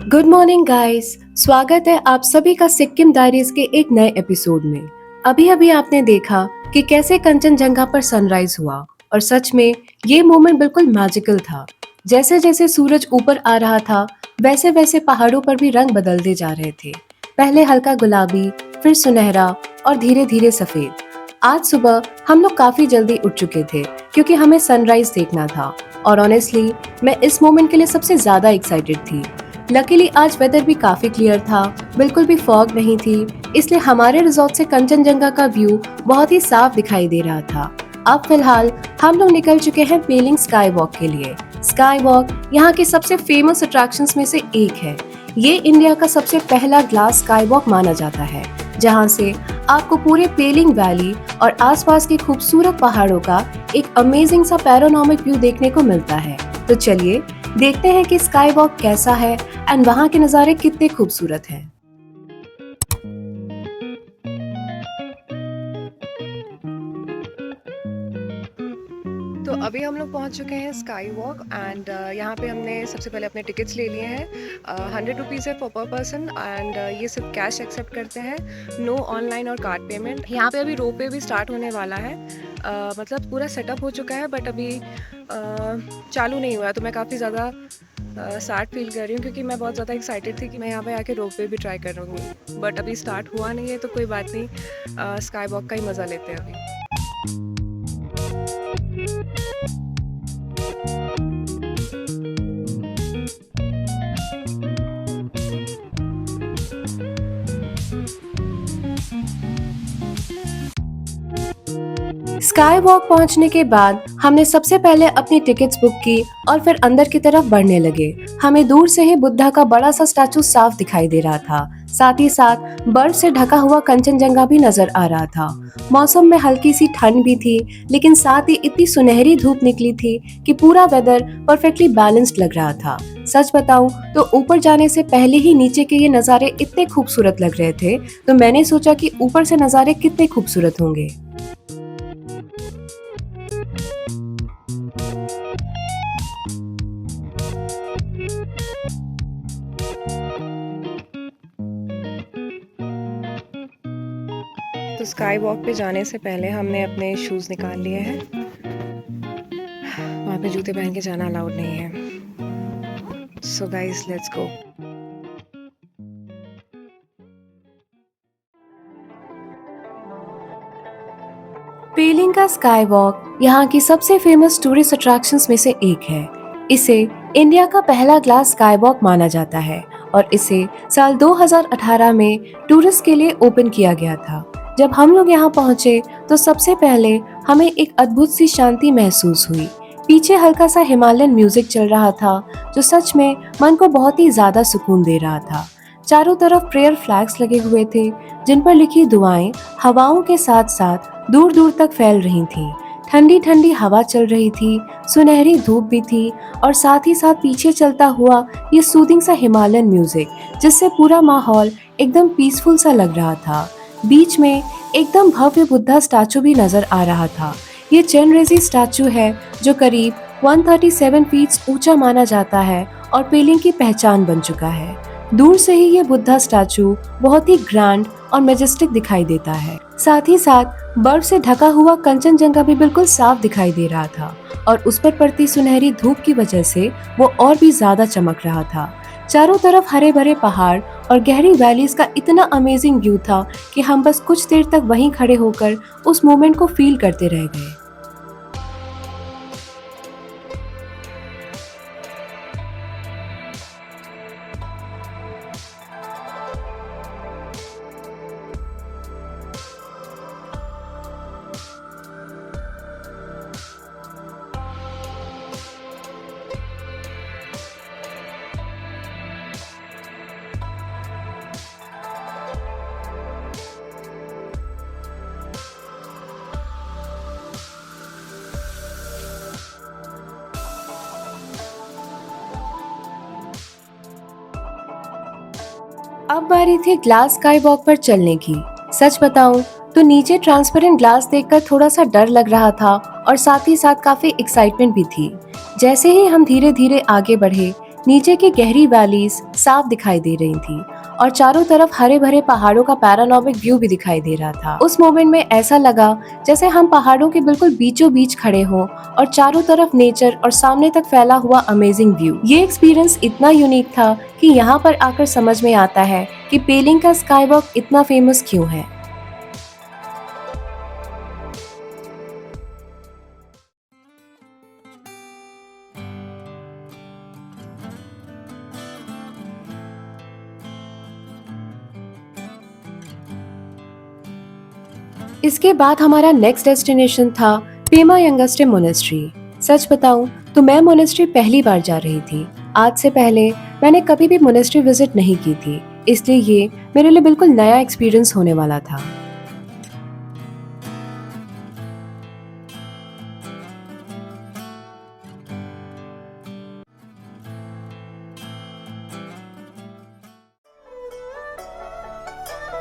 Good morning guys. स्वागत है आप सभी का सिक्किम डायरीज के एक नए एपिसोड में। अभी अभी आपने देखा कि कैसे कंचनजंगा पर सनराइज हुआ और सच में ये मोमेंट बिल्कुल मैजिकल था। जैसे जैसे सूरज ऊपर आ रहा था वैसे वैसे पहाड़ों पर भी रंग बदलते जा रहे थे। पहले हल्का गुलाबी, फिर सुनहरा और धीरे धीरे सफेद। आज सुबह हम लोग काफी जल्दी उठ चुके थे क्योंकि हमें सनराइज देखना था और ऑनेस्टली मैं इस मोमेंट के लिए सबसे ज्यादा एक्साइटेड थी। लकीली आज वेदर भी काफी क्लियर था, बिल्कुल भी फॉग नहीं थी, इसलिए हमारे रिजॉर्ट से कंचनजंगा का व्यू बहुत ही साफ दिखाई दे रहा था। अब फिलहाल हम लोग निकल चुके हैं पेलिंग स्काई वॉक के लिए। स्काई वॉक यहाँ के सबसे फेमस अट्रैक्शंस में से एक है। ये इंडिया का सबसे पहला ग्लास स्काई वॉक माना जाता है, जहाँ से आपको पूरे पेलिंग वैली और आसपास के खूबसूरत पहाड़ों का एक अमेजिंग सा पैनोरामिक व्यू देखने को मिलता है। तो चलिए देखते हैं कि स्काई वॉक कैसा है एंड वहाँ के नज़ारे कितने खूबसूरत हैं। तो अभी हम लोग पहुंच चुके हैं स्काई वॉक एंड यहाँ पे हमने सबसे पहले अपने टिकट्स ले लिए हैं। 100 रुपीज़ है पर पर्सन एंड ये सिर्फ कैश एक्सेप्ट करते हैं, नो ऑनलाइन और कार्ड पेमेंट। यहाँ पे अभी रोप वे भी स्टार्ट होने वाला है। मतलब पूरा सेटअप हो चुका है बट अभी चालू नहीं हुआ है, तो मैं काफ़ी ज़्यादा सैड फील कर रही हूँ क्योंकि मैं बहुत ज़्यादा एक्साइटेड थी कि मैं यहाँ पे आके रोप वे भी ट्राई करूँगी, बट अभी स्टार्ट हुआ नहीं है तो कोई बात नहीं, स्काई वॉक का ही मज़ा लेते हैं अभी। स्काई वॉक पहुंचने के बाद हमने सबसे पहले अपनी टिकट्स बुक की और फिर अंदर की तरफ बढ़ने लगे। हमें दूर से ही बुद्धा का बड़ा सा स्टैचू साफ दिखाई दे रहा था। साथ ही साथ बर्फ से ढका हुआ कंचनजंगा भी नजर आ रहा था। मौसम में हल्की सी ठंड भी थी, लेकिन साथ ही इतनी सुनहरी धूप निकली थी कि पूरा वेदर परफेक्टली बैलेंस्ड लग रहा था। सच बताऊं तो ऊपर जाने से पहले ही नीचे के ये नज़ारे इतने खूबसूरत लग रहे थे, तो मैंने सोचा कि ऊपर से नज़ारे कितने खूबसूरत होंगे। तो स्काई वॉक पे जाने से पहले हमने अपने शूज निकाल लिए हैं। वहाँ पे जूते पहन के जाना अलाउड नहीं है। So guys let's go. पेलिंग का स्काई वॉक यहाँ की सबसे फेमस टूरिस्ट अट्रैक्शंस में से एक है। इसे इंडिया का पहला ग्लास स्काई वॉक माना जाता है और इसे साल 2018 में टूरिस्ट के लिए ओपन किया गया था। जब हम लोग यहाँ पहुँचे तो सबसे पहले हमें एक अद्भुत सी शांति महसूस हुई। पीछे हल्का सा हिमालयन म्यूजिक चल रहा था जो सच में मन को बहुत ही ज्यादा सुकून दे रहा था। चारों तरफ प्रेयर फ्लैग्स लगे हुए थे जिन पर लिखी दुआएं हवाओं के साथ साथ दूर दूर तक फैल रही थीं। ठंडी ठंडी हवा चल रही थी, सुनहरी धूप भी थी और साथ ही साथ पीछे चलता हुआ ये सूदिंग सा हिमालयन म्यूजिक, जिससे पूरा माहौल एकदम पीसफुल सा लग रहा था। बीच में एकदम भव्य बुद्धा स्टैचू भी नजर आ रहा था। ये चेनरेजी स्टैचू है जो करीब 137 फीट ऊंचा माना जाता है और पेलिंग की पहचान बन चुका है। दूर से ही ये बुद्धा स्टैचू बहुत ही ग्रैंड और मैजेस्टिक दिखाई देता है। साथ ही साथ बर्फ से ढका हुआ कंचनजंगा भी बिल्कुल साफ दिखाई दे रहा था और उस पर पड़ती सुनहरी धूप की वजह से वो और भी ज्यादा चमक रहा था। चारों तरफ हरे भरे पहाड़ और गहरी वैलीज का इतना अमेजिंग व्यू था कि हम बस कुछ देर तक वहीं खड़े होकर उस मोमेंट को फील करते रह गए। अब बारी थी ग्लास स्काई वॉक पर चलने की। सच बताऊं तो नीचे ट्रांसपेरेंट ग्लास देखकर थोड़ा सा डर लग रहा था और साथ ही साथ काफी एक्साइटमेंट भी थी। जैसे ही हम धीरे धीरे आगे बढ़े नीचे की गहरी वैलीज साफ दिखाई दे रही थी और चारों तरफ हरे भरे पहाड़ों का पैरानॉर्मिक व्यू भी दिखाई दे रहा था। उस मोमेंट में ऐसा लगा जैसे हम पहाड़ों के बिल्कुल बीचों बीच खड़े हों और चारों तरफ नेचर और सामने तक फैला हुआ अमेजिंग व्यू। ये एक्सपीरियंस इतना यूनिक था कि यहाँ पर आकर समझ में आता है कि पेलिंग का स्काई वॉक इतना फेमस क्यों है। इसके बाद हमारा नेक्स्ट डेस्टिनेशन था पेमा यंगस्टे मोनेस्ट्री। सच बताऊं तो मैं मोनेस्ट्री पहली बार जा रही थी। आज से पहले मैंने कभी भी मोनेस्ट्री विजिट नहीं की थी, इसलिए ये मेरे लिए बिल्कुल नया एक्सपीरियंस होने वाला था।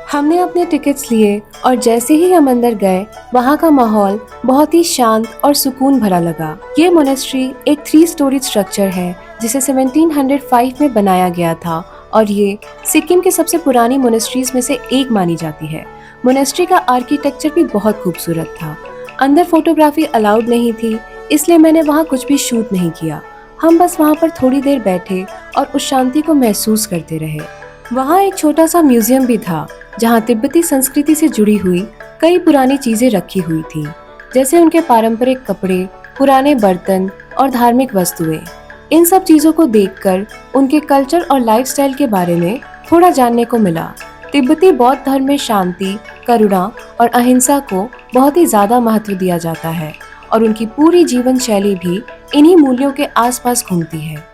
हमने अपने टिकट्स लिए और जैसे ही हम अंदर गए वहाँ का माहौल बहुत ही शांत और सुकून भरा लगा। ये मोनेस्ट्री एक 3 स्टोरी स्ट्रक्चर है जिसे 1705 में बनाया गया था और ये सिक्किम की सबसे पुरानी मोनेस्ट्रीज में से एक मानी जाती है। मोनेस्ट्री का आर्किटेक्चर भी बहुत खूबसूरत था। अंदर फोटोग्राफी अलाउड नहीं थी, इसलिए मैंने वहाँ कुछ भी शूट नहीं किया। हम बस वहाँ पर थोड़ी देर बैठे और उस शांति को महसूस करते रहे। वहाँ एक छोटा सा म्यूजियम भी था जहाँ तिब्बती संस्कृति से जुड़ी हुई कई पुरानी चीजें रखी हुई थी, जैसे उनके पारंपरिक कपड़े, पुराने बर्तन और धार्मिक वस्तुएं। इन सब चीजों को देखकर उनके कल्चर और लाइफस्टाइल के बारे में थोड़ा जानने को मिला। तिब्बती बौद्ध धर्म में शांति, करुणा और अहिंसा को बहुत ही ज्यादा महत्व दिया जाता है और उनकी पूरी जीवन शैली भी इन्हीं मूल्यों के आसपास घूमती है।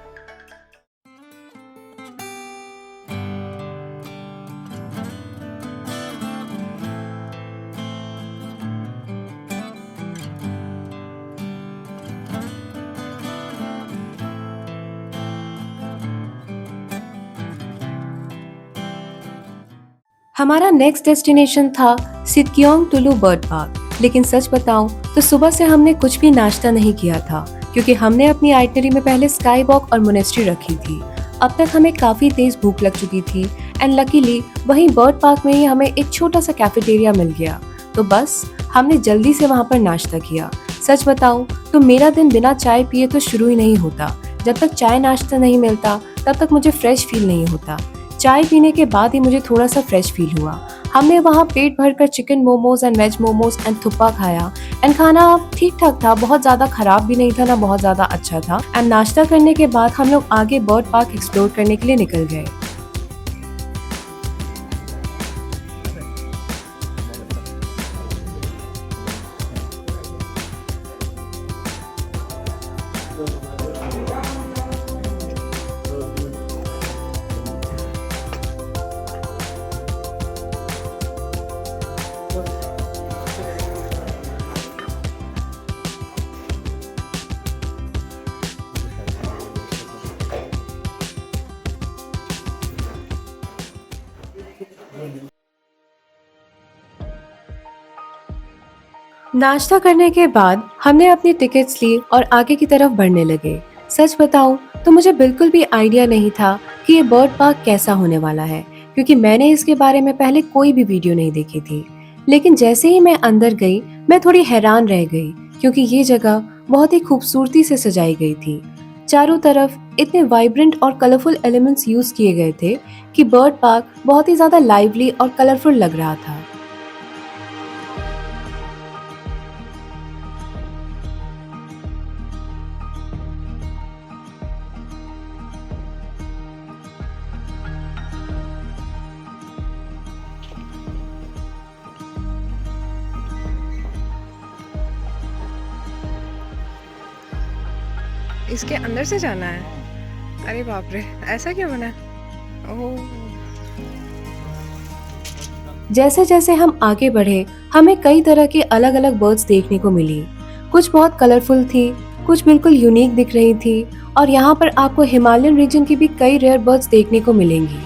हमारा नेक्स्ट डेस्टिनेशन था सितकियोंग टुलू बर्ड पार्क। लेकिन सच बताऊं तो सुबह से हमने कुछ भी नाश्ता नहीं किया था, क्योंकि हमने अपनी आइटनरी में पहले स्काई वॉक और मोनेस्ट्री रखी थी। अब तक हमें काफी तेज भूख लग चुकी थी एंड लकीली वहीं बर्ड पार्क में ही हमें एक छोटा सा कैफेटेरिया मिल गया, तो बस हमने जल्दी से वहाँ पर नाश्ता किया। सच बताऊं तो मेरा दिन बिना चाय पिए तो शुरू ही नहीं होता। जब तक चाय नाश्ता नहीं मिलता तब तक मुझे फ्रेश फील नहीं होता। चाय पीने के बाद ही मुझे थोड़ा सा फ्रेश फील हुआ। हमने वहाँ पेट भरकर chicken momos and veg momos and thukpa खाया एंड खाना ठीक ठाक था, बहुत ज्यादा खराब भी नहीं था ना बहुत ज्यादा अच्छा था। एंड नाश्ता करने के बाद हम लोग आगे बर्ड पार्क एक्सप्लोर करने के लिए निकल गए। नाश्ता करने के बाद हमने अपनी टिकट्स ली और आगे की तरफ बढ़ने लगे। सच बताऊं तो मुझे बिल्कुल भी आइडिया नहीं था कि ये बर्ड पार्क कैसा होने वाला है, क्योंकि मैंने इसके बारे में पहले कोई भी वीडियो नहीं देखी थी। लेकिन जैसे ही मैं अंदर गई मैं थोड़ी हैरान रह गई, क्योंकि ये जगह बहुत ही खूबसूरती से सजाई गई थी। चारों तरफ इतने वाइब्रेंट और कलरफुल एलिमेंट्स यूज किए गए थे कि बर्ड पार्क बहुत ही ज्यादा लाइवली और कलरफुल लग रहा था। इसके अंदर से जाना है? अरे बाप रे, ऐसा क्यों बना है? ओह, जैसे जैसे हम आगे बढ़े हमें कई तरह की अलग अलग बर्ड्स देखने को मिली। कुछ बहुत कलरफुल थी, कुछ बिल्कुल यूनिक दिख रही थी और यहाँ पर आपको हिमालयन रीजन की भी कई रेयर बर्ड्स देखने को मिलेंगी।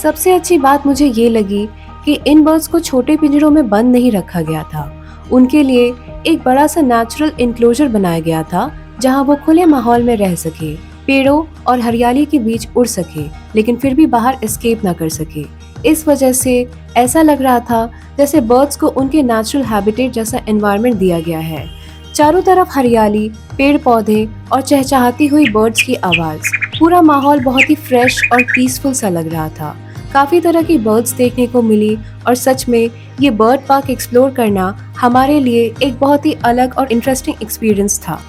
सबसे अच्छी बात मुझे ये लगी कि इन बर्ड्स को छोटे पिंजरों में बंद नहीं रखा गया था। उनके लिए एक बड़ा सा नेचुरल इंक्लोजर बनाया गया था जहाँ वो खुले माहौल में रह सके, पेड़ों और हरियाली के बीच उड़ सके, लेकिन फिर भी बाहर एस्केप ना कर सके। इस वजह से ऐसा लग रहा था जैसे बर्ड्स को उनके नेचुरल हैबिटेट जैसा एनवायरनमेंट दिया गया है। चारों तरफ हरियाली, पेड़ पौधे और चहचहाती हुई बर्ड्स की आवाज, पूरा माहौल बहुत ही फ्रेश और पीसफुल सा लग रहा था। काफी तरह की बर्ड्स देखने को मिली और सच में ये बर्ड पार्क एक्सप्लोर करना हमारे लिए एक बहुत ही अलग और इंटरेस्टिंग एक्सपीरियंस था।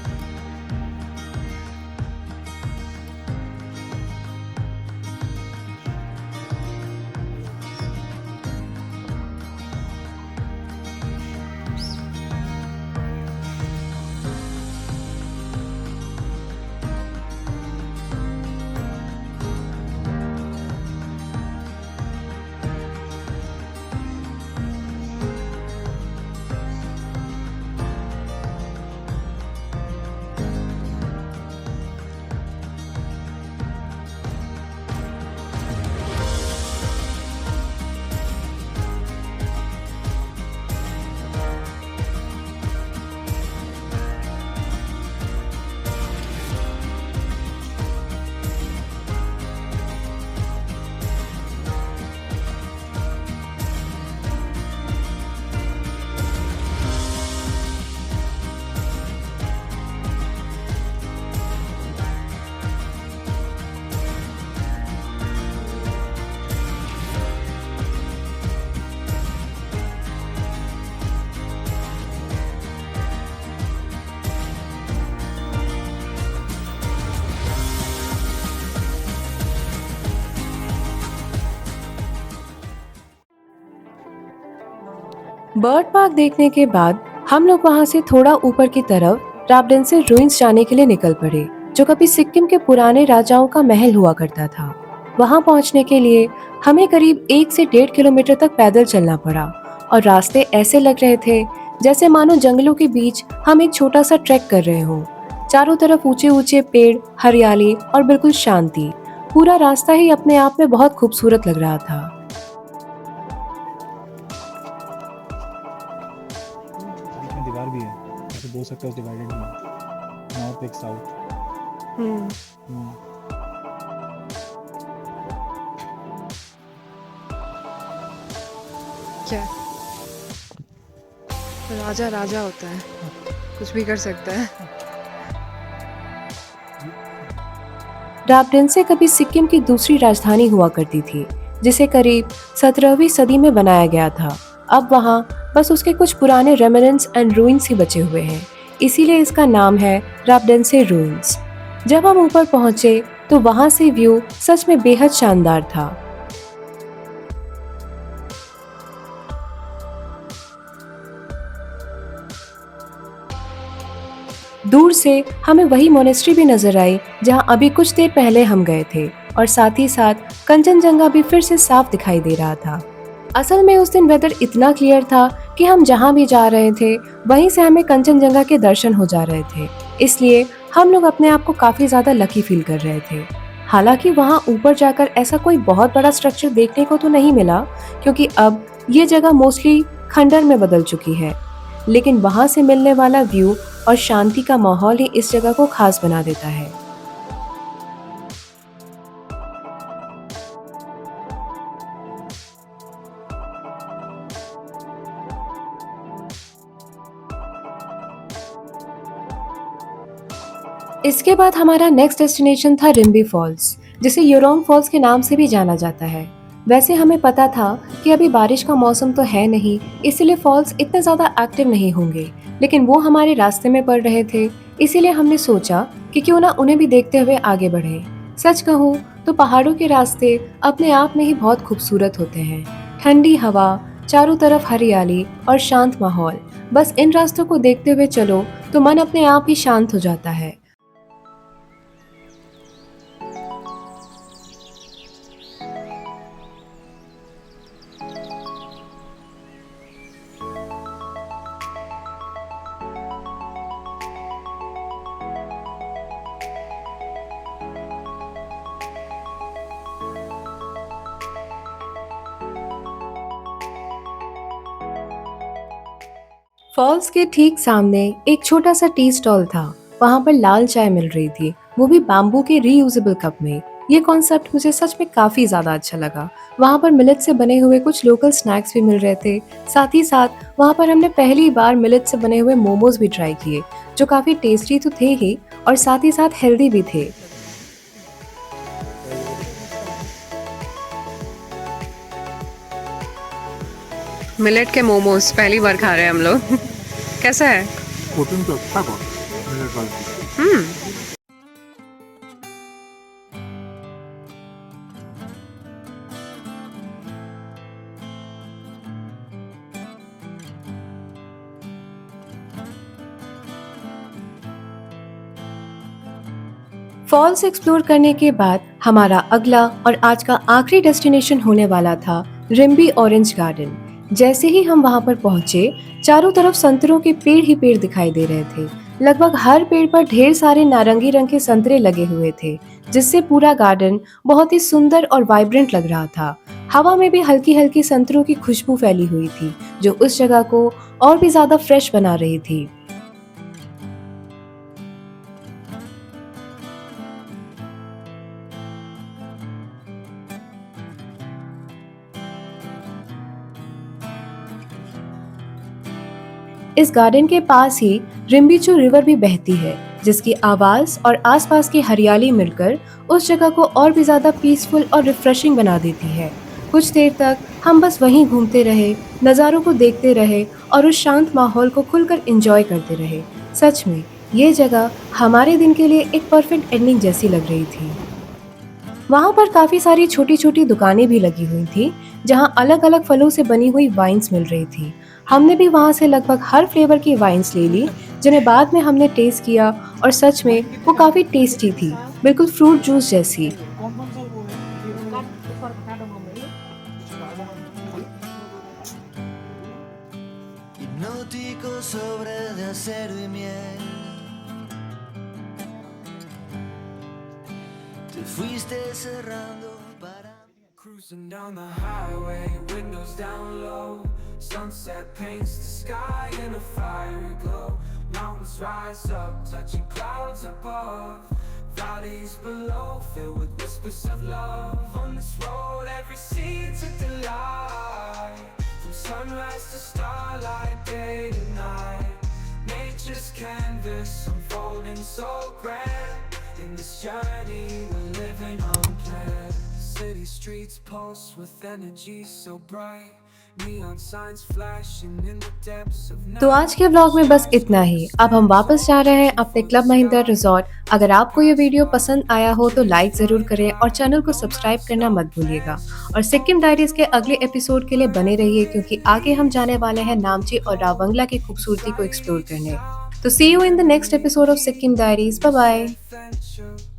बर्ड पार्क देखने के बाद हम लोग वहां से थोड़ा ऊपर की तरफ राबडेंसे रूइंस जाने के लिए निकल पड़े, जो कभी सिक्किम के पुराने राजाओं का महल हुआ करता था। वहां पहुंचने के लिए हमें करीब 1 से 1.5 किलोमीटर तक पैदल चलना पड़ा और रास्ते ऐसे लग रहे थे जैसे मानो जंगलों के बीच हम एक छोटा सा ट्रैक कर रहे हों। चारों तरफ ऊंचे ऊंचे पेड़, हरियाली और बिल्कुल शांति। पूरा रास्ता ही अपने आप में बहुत खूबसूरत लग रहा था। बीच में दीवार भी है, जैसे दो सेक्टर्स डिवाइडेड हैं, नॉर्थ एक साउथ। हम्म। क्या राजा राजा होता है, कुछ भी कर सकता है। राबडेंसे कभी सिक्किम की दूसरी राजधानी हुआ करती थी, जिसे करीब 17वीं सदी में बनाया गया था। अब वहाँ बस उसके कुछ पुराने रेमिनेंट्स एंड रूइंस ही बचे हुए हैं, इसीलिए इसका नाम है राबडेंसे रूइंस। जब हम ऊपर पहुंचे तो वहाँ से व्यू सच में बेहद शानदार था। दूर से हमें वही मोनेस्ट्री भी नजर आई जहां अभी कुछ देर पहले हम गए थे, और साथ ही साथ कंचनजंगा भी फिर से साफ दिखाई दे रहा था। असल में उस दिन वेदर इतना क्लियर था कि हम जहां भी जा रहे थे वहीं से हमें कंचनजंगा के दर्शन हो जा रहे थे, इसलिए हम लोग अपने आप को काफी ज्यादा लकी फील कर रहे थे। हालांकि वहां ऊपर जाकर ऐसा कोई बहुत बड़ा स्ट्रक्चर देखने को तो नहीं मिला, क्योंकि अब ये जगह मोस्टली खंडर में बदल चुकी है, लेकिन वहां से मिलने वाला व्यू और शांति का माहौल ही इस जगह को खास बना देता है। इसके बाद हमारा नेक्स्ट डेस्टिनेशन था रिम्बी फॉल्स, जिसे यूरोंग फॉल्स के नाम से भी जाना जाता है। वैसे हमें पता था कि अभी बारिश का मौसम तो है नहीं, इसीलिए फॉल्स इतने ज्यादा एक्टिव नहीं होंगे, लेकिन वो हमारे रास्ते में पड़ रहे थे, इसीलिए हमने सोचा कि क्यों ना उन्हें भी देखते हुए आगे बढ़े। सच कहूँ तो पहाड़ों के रास्ते अपने आप में ही बहुत खूबसूरत होते हैं। ठंडी हवा, चारों तरफ हरियाली और शांत माहौल, बस इन रास्तों को देखते हुए चलो तो मन अपने आप ही शांत हो जाता है। फॉल्स के ठीक सामने एक छोटा सा टी स्टॉल था। वहां पर लाल चाय मिल रही थी वो भी बैम्बू के रीयूजेबल कप में। ये कॉन्सेप्ट मुझे सच में काफ़ी ज़्यादा अच्छा लगा। वहाँ पर मिलेट से बने हुए कुछ लोकल स्नैक्स भी मिल रहे थे। साथ ही साथ वहाँ पर हमने पहली बार मिलेट से बने हुए मोमोज भी ट्राई किए, जो काफ़ी टेस्टी तो थे ही और साथ ही साथ हेल्दी भी थे। मिलेट के मोमोज पहली बार खा रहे हैं हम लोग। कैसा है? प्रोटीन तो अच्छा था मिलेट वाले। हम्म। फॉल्स एक्सप्लोर करने के बाद हमारा अगला और आज का आखिरी डेस्टिनेशन होने वाला था रिम्बी ऑरेंज गार्डन। जैसे ही हम वहां पर पहुंचे, चारों तरफ संतरों के पेड़ ही पेड़ दिखाई दे रहे थे। लगभग हर पेड़ पर ढेर सारे नारंगी रंग के संतरे लगे हुए थे, जिससे पूरा गार्डन बहुत ही सुंदर और वाइब्रेंट लग रहा था। हवा में भी हल्की हल्की संतरों की खुशबू फैली हुई थी, जो उस जगह को और भी ज्यादा फ्रेश बना रही थी। इस गार्डन के पास ही रिम्बिचू रिवर भी बहती है, जिसकी आवाज और आसपास की हरियाली मिलकर उस जगह को और भी ज्यादा पीसफुल और रिफ्रेशिंग बना देती है। कुछ देर तक हम बस वहीं घूमते रहे, नज़ारों को देखते रहे और उस शांत माहौल को खुलकर एंजॉय करते रहे। सच में ये जगह हमारे दिन के लिए एक परफेक्ट एंडिंग जैसी लग रही थी। वहाँ पर काफ़ी सारी छोटी-छोटी दुकानें भी लगी हुई थी, जहाँ अलग-अलग फलों से बनी हुई वाइन्स मिल रही थी। हमने भी वहाँ से लगभग हर फ्लेवर की वाइन्स ले ली, जिन्हें बाद में हमने टेस्ट किया और सच में वो काफ़ी टेस्टी थी, बिल्कुल फ्रूट जूस जैसी। Hipnótico sobre de acero y miel. Te fuiste cerrando para. Cruising down the highway, windows down low. Sunset paints the sky in a fiery glow. Mountains rise up, touching clouds above. Valleys below, filled with whispers of love. On this road, every seed's a delight. From sunrise to starlight, day to night. Nature's canvas unfolding so grand. In this journey, we're living unplanned. City streets pulse with energy so bright. Neon signs flashing in the depths of night. तो आज के vlog में बस इतना ही। अब हम वापस जा रहे हैं अपने क्लब महिंद्रा रिजॉर्ट। अगर आपको ये वीडियो पसंद आया हो तो लाइक जरूर करें और चैनल को सब्सक्राइब करना मत भूलिएगा। और सिक्किम डायरीज के अगले एपिसोड के लिए बने रहिए, क्योंकि आगे हम जाने वाले हैं नामची और रावंगला की खूबसूरती को एक्सप्लोर करने। तो see you in the next episode of Sikkim diaries. Bye bye. Adventure